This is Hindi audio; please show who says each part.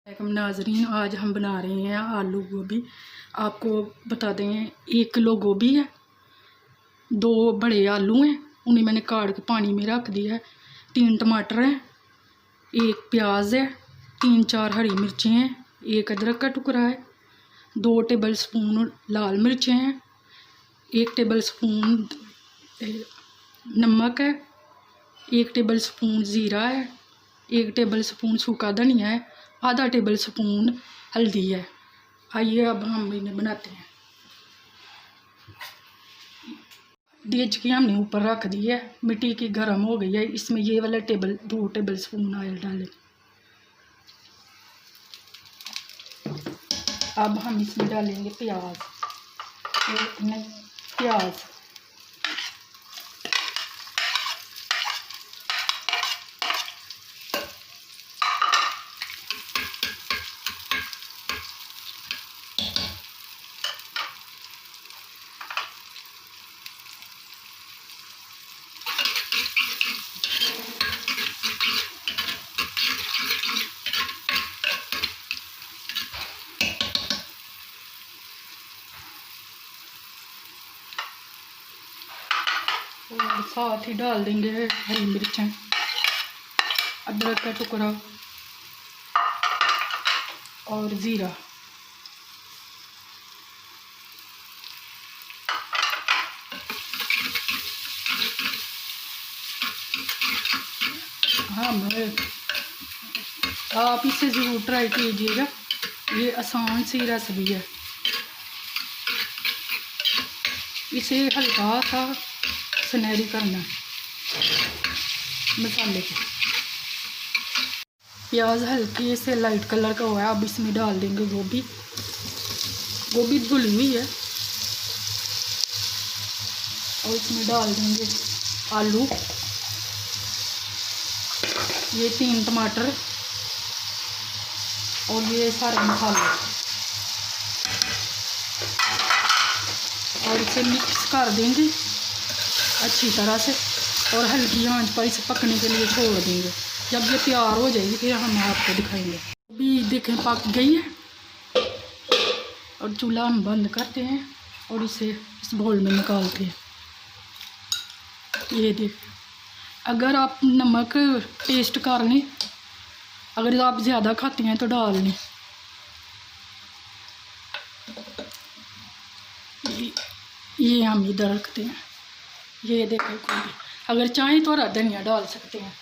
Speaker 1: वालेकुम नाजरीन, आज हम बना रहे हैं आलू गोभी। आपको बता दें 1 किलो गोभी है, 2 बड़े आलू हैं, उन्हें मैंने काट के पानी में रख दिया है। 3 टमाटर हैं, 1 प्याज है, 3-4 हरी मिर्चें हैं, 1 अदरक का टुकड़ा है, 2 टेबल स्पून लाल मिर्चें हैं, 1 टेबल स्पून नमक है, 1 टेबल स्पून ज़ीरा है, 1 टेबल स्पून सूखा धनिया है, आधा टेबल स्पून हल्दी है। आइए अब हम इन्हें बनाते हैं। डेचकी हमने ऊपर रख दी है, मिट्टी की गर्म हो गई है। इसमें ये वाला 2 टेबल स्पून ऑयल डालें। अब हम इसमें डालेंगे प्याज। प्याज और साथ ही डाल देंगे हरी मिर्चें, अदरक का टुकड़ा और ज़ीरा। आप इसे ज़रूर ट्राई कीजिएगा, ये आसान सी रेसिपी है। इसे हल्का सा सुनहरी करना है मसाले के। प्याज हल्के से लाइट कलर का हुआ है। अब इसमें डाल देंगे गोभी। गोभी धुली हुई है और इसमें डाल देंगे आलू, ये 3 टमाटर और ये सारे मसाले, और इसे मिक्स कर देंगे अच्छी तरह से और हल्की आंच पर इसे पकने के लिए छोड़ देंगे। जब ये तैयार हो जाएगी फिर हम आपको दिखाएंगे। अभी देखें पक गई है और चूल्हा हम बंद करते हैं और इसे इस बाउल में निकालते हैं। ये देख, अगर आप नमक टेस्ट कर लें, अगर आप ज़्यादा खाते हैं तो डाल लें। ये हम इधर रखते हैं। ये देखें, अगर चाहें तो हरा धनिया डाल सकते हैं।